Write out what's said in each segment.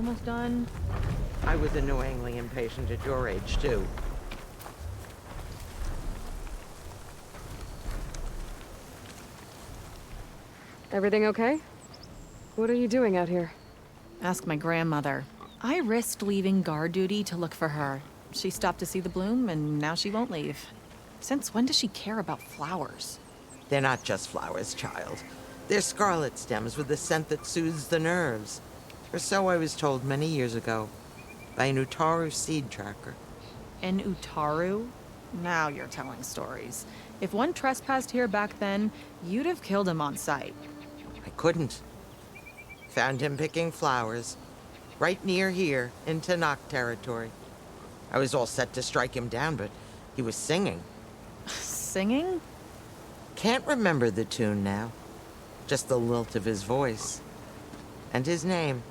almost done? I was annoyingly impatient at your age, too. Everything okay? What are you doing out here? Ask my grandmother. I risked leaving guard duty to look for her. She stopped to see the bloom, and now she won't leave. Since when does she care about flowers? They're not just flowers, child. They're scarlet stems with a scent that soothes the nerves. Or so I was told many years ago, by an Utaru seed tracker. An Utaru? Now you're telling stories. If one trespassed here back then, you'd have killed him on sight. I couldn't. Found him picking flowers, right near here, in Tanakh territory. I was all set to strike him down, but he was singing. Singing? Can't remember the tune now. Just the lilt of his voice. And his name.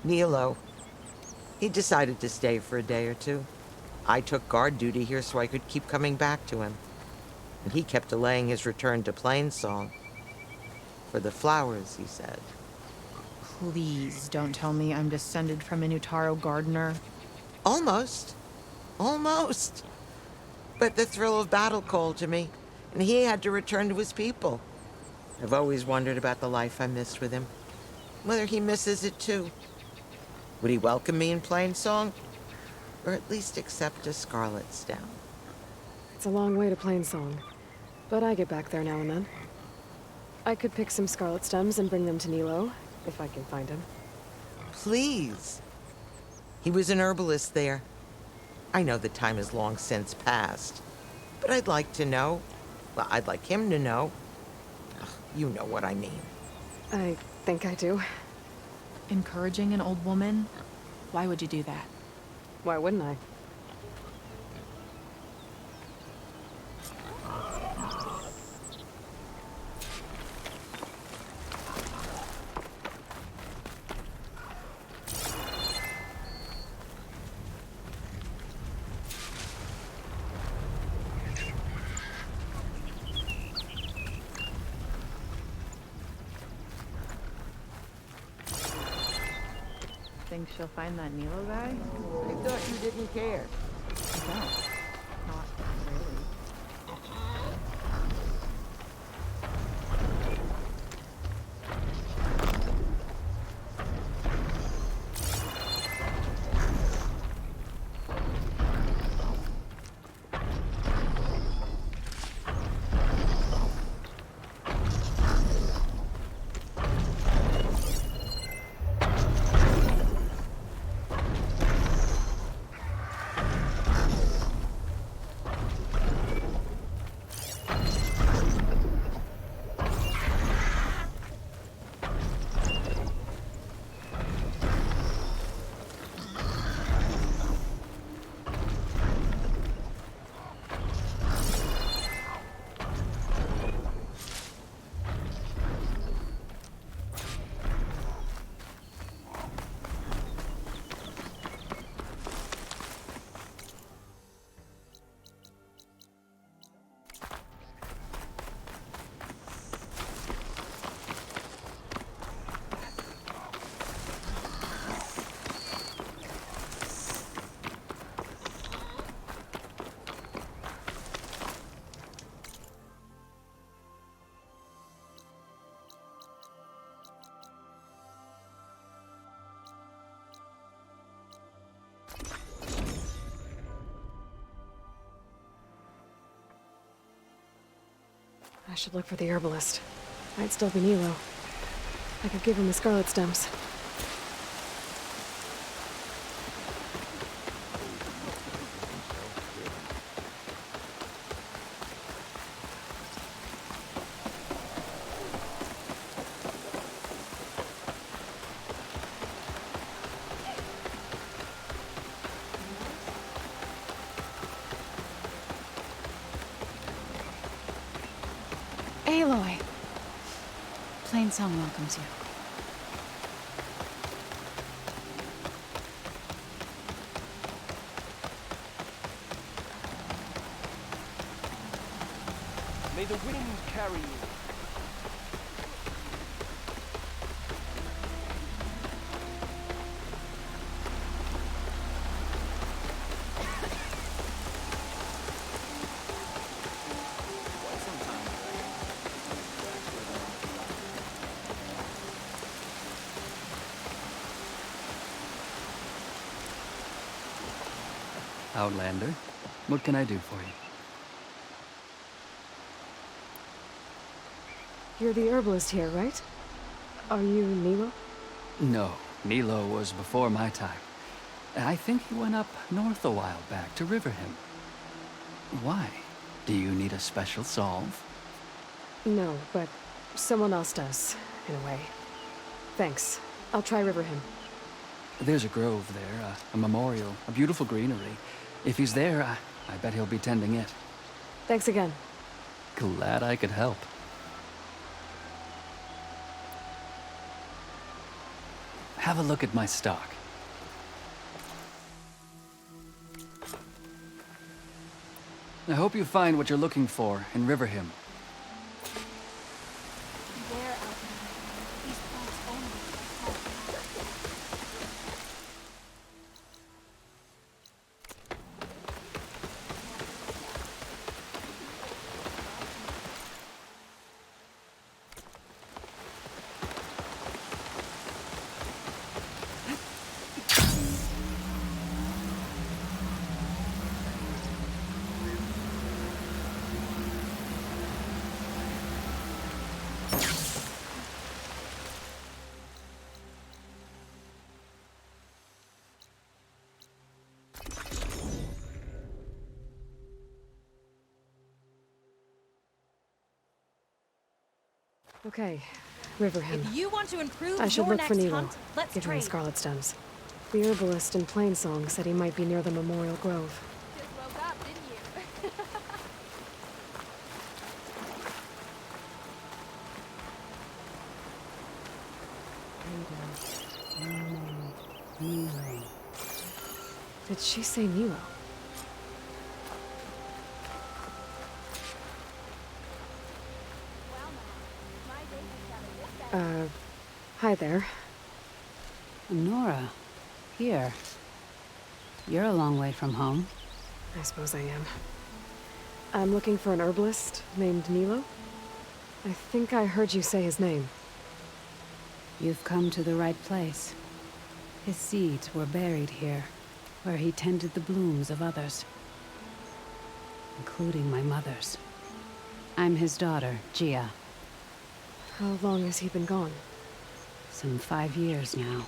Nilo. He decided to stay for a day or two. I took guard duty here so I could keep coming back to him. And he kept delaying his return to Plainsong. For the flowers, he said. Please don't tell me I'm descended from an Utaru gardener. Almost. Almost. But the thrill of battle called to me, and he had to return to his people. I've always wondered about the life I missed with him. Whether he misses it too. Would he welcome me in Plainsong? Or at least accept a scarlet stem? It's a long way to Plainsong, but I get back there now and then. I could pick some scarlet stems and bring them to Nilo, if I can find him. Please. He was an herbalist there. I know the time has long since passed, but I'd like to know. Well, I'd like him to know. Ugh, you know what I mean. I think I do. Encouraging an old woman? Why would you do that? Why wouldn't I? Think she'll find that Nilo guy? I thought you didn't care. I don't. Not really. I should look for the herbalist. Might still be Nilo. I could give him the scarlet stems. Aloy. Plainsong welcomes you. May the wind carry you. Outlander. What can I do for you? You're the herbalist here, right? Are you Nilo? No, Nilo was before my time. I think he went up north a while back to Riverhim. Why? Do you need a special solve? No, but someone else does, in a way. Thanks. I'll try Riverhim. There's a grove there, a memorial, a beautiful greenery. If he's there, I bet he'll be tending it. Thanks again. Glad I could help. Have a look at my stock. I hope you find what you're looking for in Riverhim. Beware, Outlander. These plants only protect home. Okay, Riverhim. If you want to improve I should your look for next Nilo. hunt, let's Give him the trade. scarlet stems. The herbalist in Plainsong said he might be near the Memorial Grove. Just woke up, didn't you? Did she say Nilo? Hi there. Nora, here. You're a long way from home. I suppose I am. I'm looking for an herbalist named Nilo. I think I heard you say his name. You've come to the right place. His seeds were buried here, where he tended the blooms of others, including my mother's. I'm his daughter, Gia. How long has he been gone? Some 5 years now.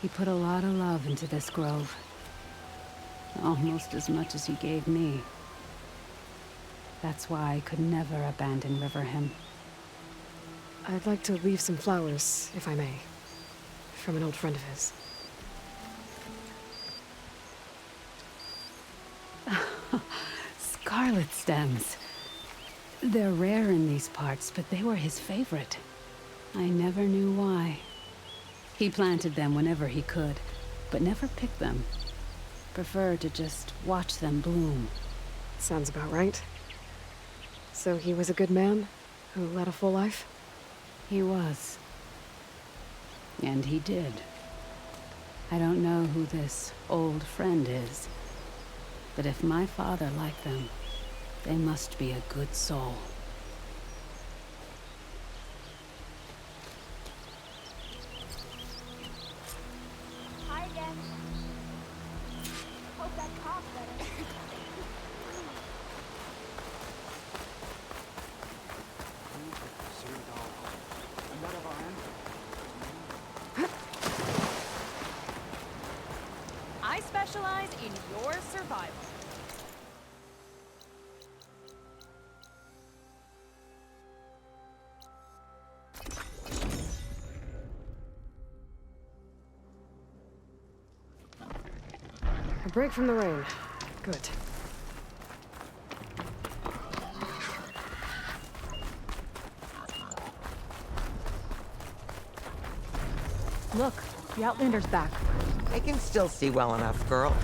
He put a lot of love into this grove. Almost as much as he gave me. That's why I could never abandon Riverhim. I'd like to leave some flowers, if I may. From an old friend of his. Scarlet stems. They're rare in these parts, but they were his favorite. I never knew why. He planted them whenever he could, but never picked them. Preferred to just watch them bloom. Sounds about right. So he was a good man who led a full life? He was. And he did. I don't know who this old friend is, but if my father liked them, they must be a good soul. Hi again. Hope that cough's better. I specialize in your survival. A break from the rain. Good. Look, the Outlander's back. I can still see well enough, girl.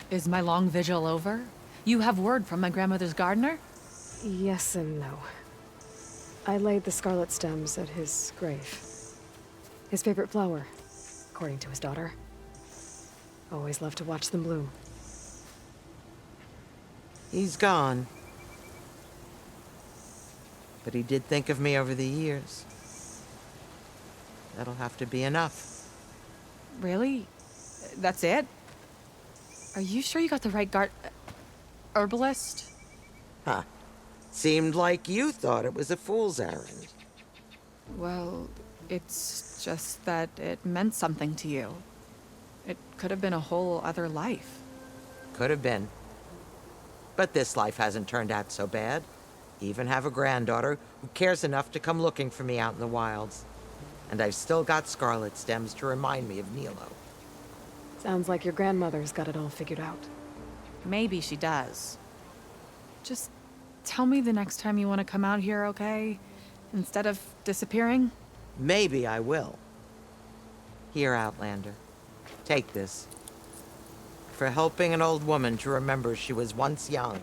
Is my long vigil over? You have word from my grandmother's gardener? Yes and no. I laid the scarlet stems at his grave. His favorite flower, according to his daughter. Always loved to watch them bloom. He's gone. But he did think of me over the years. That'll have to be enough. Really? That's it? Are you sure you got the right herbalist? Huh. Seemed like you thought it was a fool's errand. Well, it's just that it meant something to you. It could have been a whole other life. Could have been. But this life hasn't turned out so bad. Even have a granddaughter who cares enough to come looking for me out in the wilds. And I've still got scarlet stems to remind me of Nilo. Sounds like your grandmother's got it all figured out. Maybe she does. Just tell me the next time you want to come out here, okay? Instead of disappearing? Maybe I will. Here, Outlander. Take this. For helping an old woman to remember she was once young.